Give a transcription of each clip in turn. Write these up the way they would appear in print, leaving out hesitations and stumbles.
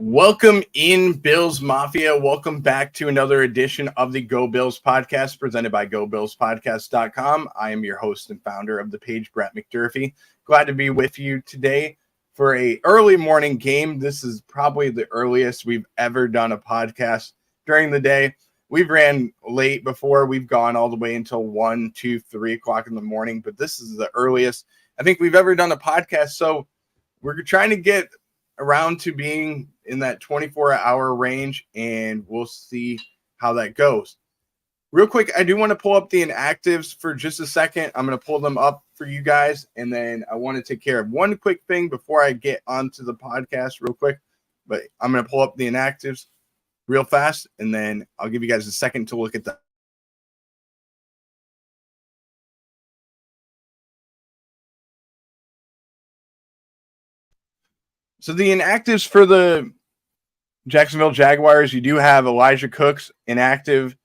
Welcome in, Bills Mafia. Welcome back to another edition of the Go Bills podcast presented by GoBillsPodcast.com. I am your host and founder of the page, Brett McDurphy. Glad to be with you today for a early morning game. This is probably the earliest we've ever done a podcast during the day. We've ran late before. We've gone all the way until 1, 2, 3 o'clock in the morning, but this is the earliest I think we've ever done a podcast. So we're trying to get around to being in that 24-hour range, and we'll see how that goes. Real quick, I do want to pull up the inactives for just a second. I'm going to pull them up for you guys, and then I want to take care of one quick thing before I get onto the podcast real quick. But I'm going to pull up the inactives real fast, and then I'll give you guys a second to look at that. So the inactives for the Jacksonville Jaguars, you do have Elijah Cooks inactive,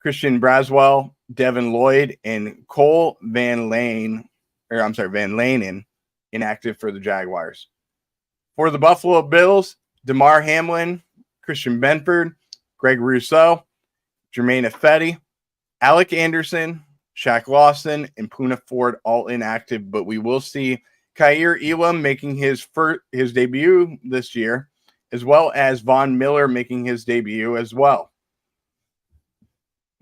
Christian Braswell, Devin Lloyd, and Cole Van Lanen inactive for the Jaguars. For the Buffalo Bills, DeMar Hamlin, Christian Benford, Greg Rousseau, Jermaine Ifedi, Alec Anderson, Shaq Lawson, and Poona Ford all inactive, but we will see Kaiir Elam making his debut this year, as well as Von Miller making his debut as well.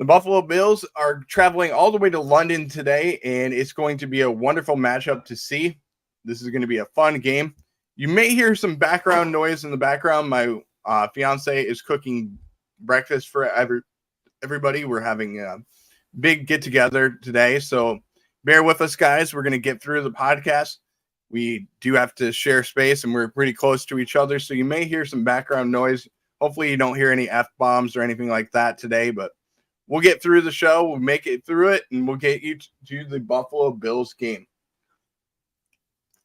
The Buffalo Bills are traveling all the way to London today, and it's going to be a wonderful matchup to see. This is going to be a fun game. You may hear some background noise in the background. My fiance is cooking breakfast for everybody. We're having a big get-together today, so bear with us, guys. We're going to get through the podcast. We do have to share space, and we're pretty close to each other, so you may hear some background noise. Hopefully you don't hear any F-bombs or anything like that today, but we'll get through the show. We'll make it through it, and we'll get you to the Buffalo Bills game.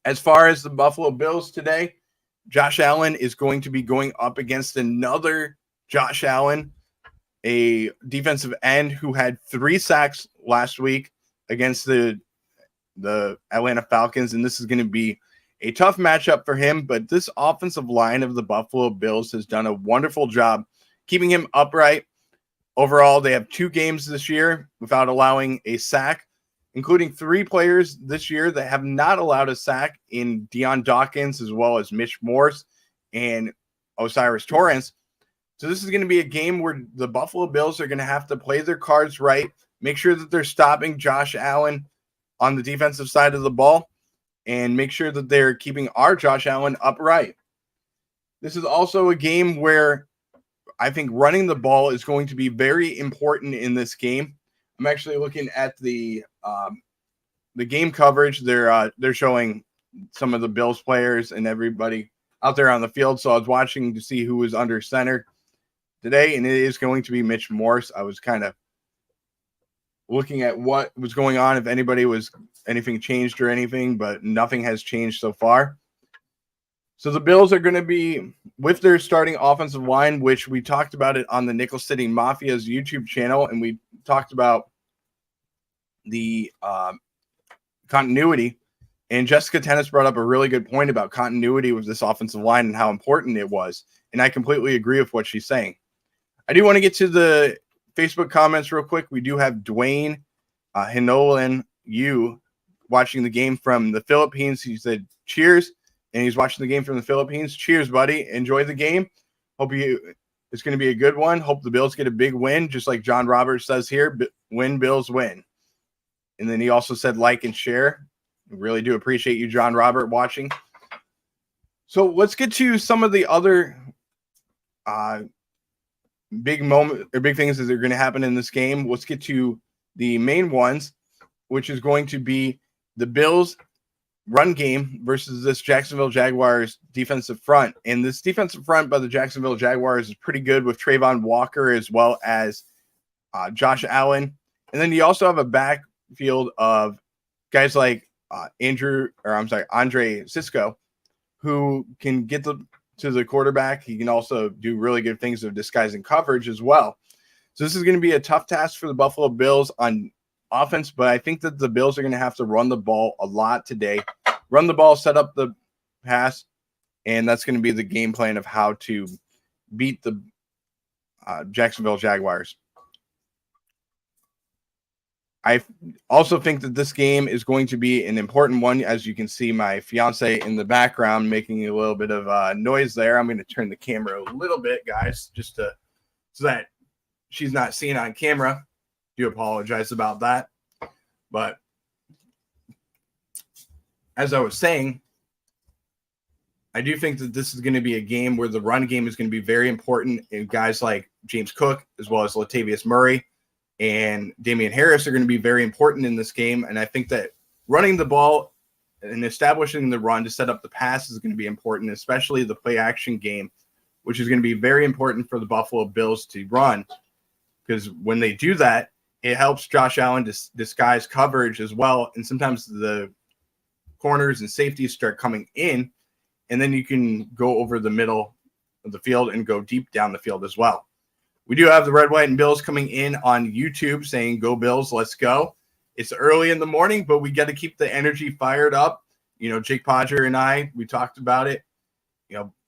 As far as the Buffalo Bills today, Josh Allen is going to be going up against another Josh Allen, a defensive end who had 3 sacks last week against the Atlanta Falcons, and this is going to be a tough matchup for him, but this offensive line of the Buffalo Bills has done a wonderful job keeping him upright. Overall, they have 2 games this year without allowing a sack, including 3 players this year that have not allowed a sack in Deion Dawkins, as well as Mitch Morse and Osiris Torrance. So this is going to be a game where the Buffalo Bills are going to have to play their cards right, make sure that they're stopping Josh Allen on the defensive side of the ball, and make sure that they're keeping our Josh Allen upright. This is also a game where I think running the ball is going to be very important in this game. I'm actually looking at the game coverage. They're showing some of the Bills players and everybody out there on the field. So I was watching to see who was under center today, and it is going to be Mitch Morse. I was kind of looking at what was going on, if anything changed or anything, but nothing has changed so far. So the Bills are going to be with their starting offensive line, which we talked about it on the Nickel City Mafia's YouTube channel, and we talked about the continuity. And Jessica Tennis brought up a really good point about continuity with this offensive line and how important it was. And I completely agree with what she's saying. I do want to get to the Facebook comments real quick. We do have Dwayne Hinolan watching the game from the Philippines. He said, cheers. And he's watching the game from the Philippines. Cheers, buddy. Enjoy the game. It's going to be a good one. Hope the Bills get a big win, just like John Roberts says here, win, Bills, win. And then he also said like and share. I really do appreciate you, John Robert, watching. So let's get to some of the other big things that are going to happen in this game. Let's get to the main ones, which is going to be the Bills run game versus this Jacksonville Jaguars defensive front. And this defensive front by the Jacksonville Jaguars is pretty good with Trayvon Walker as well as Josh Allen. And then you also have a backfield of guys like Andre Cisco, who can get to the quarterback. He can also do really good things of disguising coverage as well. So this is going to be a tough task for the Buffalo Bills on offense, but I think that the Bills are going to have to run the ball a lot today. Run the ball, set up the pass, and that's going to be the game plan of how to beat the Jacksonville Jaguars. I also think that this game is going to be an important one. As you can see, my fiance in the background making a little bit of noise there. I'm going to turn the camera a little bit, guys, just so that she's not seen on camera. Do apologize about that. But as I was saying, I do think that this is going to be a game where the run game is going to be very important. And guys like James Cook, as well as Latavius Murray and Damian Harris are going to be very important in this game. And I think that running the ball and establishing the run to set up the pass is going to be important, especially the play action game, which is going to be very important for the Buffalo Bills to run. Because when they do that, it helps Josh Allen disguise coverage as well. And sometimes the corners and safeties start coming in, and then you can go over the middle of the field and go deep down the field as well. We do have the Red, White, and Bills coming in on YouTube saying, "Go Bills, let's go." It's early in the morning, but we got to keep the energy fired up. You know, Jake Podger and I, we talked about it,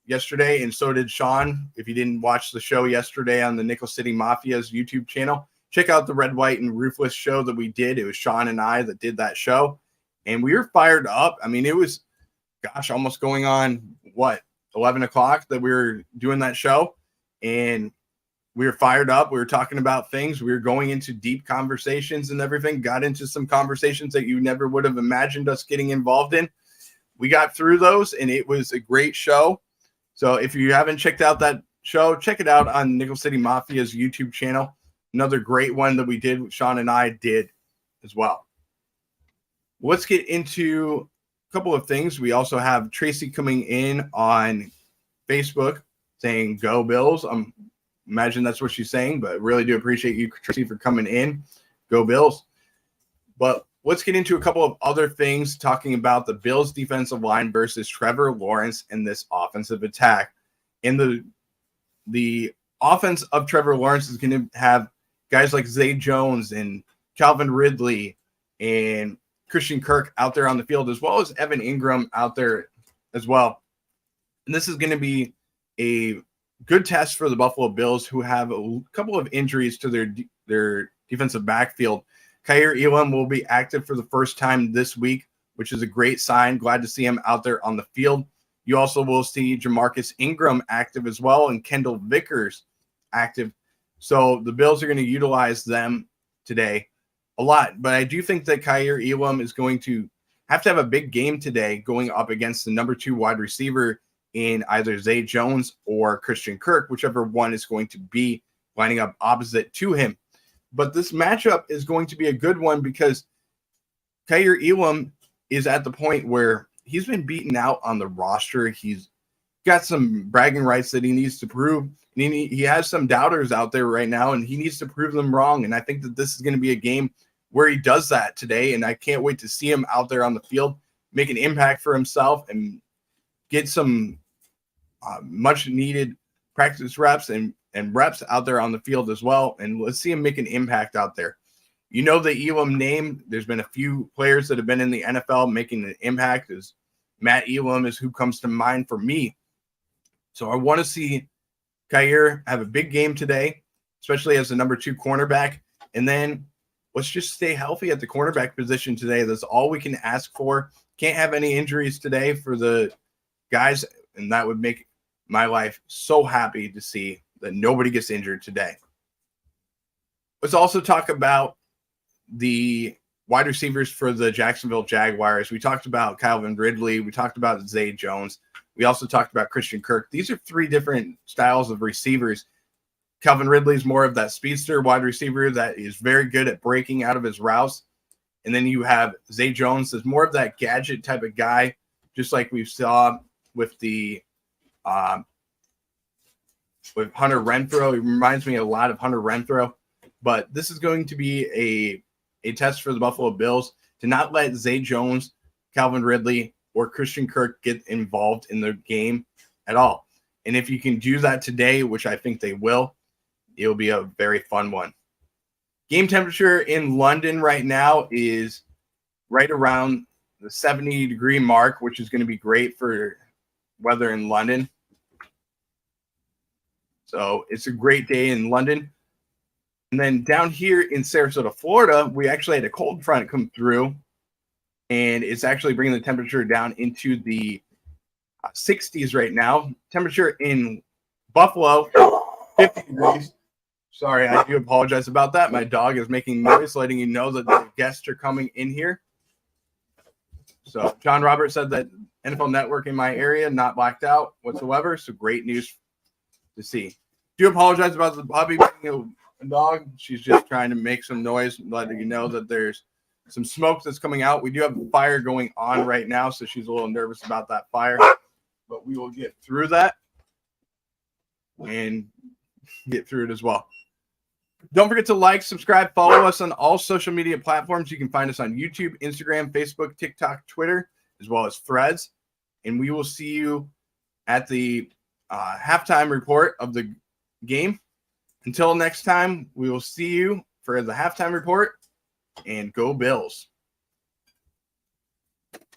yesterday, and so did Sean. If you didn't watch the show yesterday on the Nickel City Mafia's YouTube channel, check out the Red, White, and Ruthless show that we did. It was Sean and I that did that show, and we were fired up. I mean, it was, almost going on, 11 o'clock that we were doing that show, and we were fired up. We were talking about things. We were going into deep conversations and everything, got into some conversations that you never would have imagined us getting involved in. We got through those, and it was a great show. So if you haven't checked out that show, check it out on Nickel City Mafia's YouTube channel. Another great one that we did, Sean and I did as well. Let's get into a couple of things. We also have Tracy coming in on Facebook saying, "Go Bills." Imagine that's what she's saying, but really do appreciate you, Tracy, for coming in. Go Bills. But let's get into a couple of other things, talking about the Bills defensive line versus Trevor Lawrence and this offensive attack. And the offense of Trevor Lawrence is going to have guys like Zay Jones and Calvin Ridley and Christian Kirk out there on the field, as well as Evan Ingram out there as well. And this is going to be a good test for the Buffalo Bills, who have a couple of injuries to their defensive backfield. Kaiir Elam will be active for the first time this week, which is a great sign. Glad to see him out there on the field. You also will see Jamarcus Ingram active as well, and Kendall Vickers active. So the Bills are going to utilize them today a lot. But I do think that Kaiir Elam is going to have a big game today, going up against the number 2 wide receiver in either Zay Jones or Christian Kirk, whichever one is going to be lining up opposite to him. But this matchup is going to be a good one because Kaiir Elam is at the point where he's been beaten out on the roster. He's got some bragging rights that he needs to prove. And he has some doubters out there right now, and he needs to prove them wrong. And I think that this is going to be a game where he does that today, and I can't wait to see him out there on the field, make an impact for himself, and get some much needed practice reps and reps out there on the field as well. And let's see him make an impact out there. You know the Elam name. There's been a few players that have been in the NFL making an impact. As Matt Elam is who comes to mind for me. So I want to see Kaiir have a big game today, especially as the number 2 cornerback. And then let's just stay healthy at the cornerback position today. That's all we can ask for. Can't have any injuries today for the guys, and that would make my life so happy to see that nobody gets injured today. Let's also talk about the wide receivers for the Jacksonville Jaguars. We talked about Calvin Ridley. We talked about Zay Jones. We also talked about Christian Kirk. These are 3 different styles of receivers. Calvin Ridley is more of that speedster wide receiver that is very good at breaking out of his routes. And then you have Zay Jones is more of that gadget type of guy, just like we saw with with Hunter Renfrow. He reminds me a lot of Hunter Renfrow. But this is going to be a test for the Buffalo Bills to not let Zay Jones, Calvin Ridley, or Christian Kirk get involved in the game at all. And if you can do that today, which I think they will, it'll be a very fun one. Game temperature in London right now is right around the 70-degree mark, which is going to be great for weather in London. So it's a great day in London. And then down here in Sarasota, Florida, we actually had a cold front come through, and it's actually bringing the temperature down into the 60s right now. Temperature in Buffalo, 50 degrees. Sorry, I do apologize about that. My dog is making noise, letting you know that the guests are coming in here. So John Roberts said that NFL Network in my area, not blacked out whatsoever. So great news to see. Do apologize about the puppy being a dog. She's just trying to make some noise, letting you know that there's some smoke that's coming out. We do have a fire going on right now, so she's a little nervous about that fire. But we will get through that and get through it as well. Don't forget to like, subscribe, follow us on all social media platforms. You can find us on YouTube, Instagram, Facebook, TikTok, Twitter, as well as Threads. And we will see you at the halftime report of the game. Until next time, we will see you for the halftime report, and go Bills.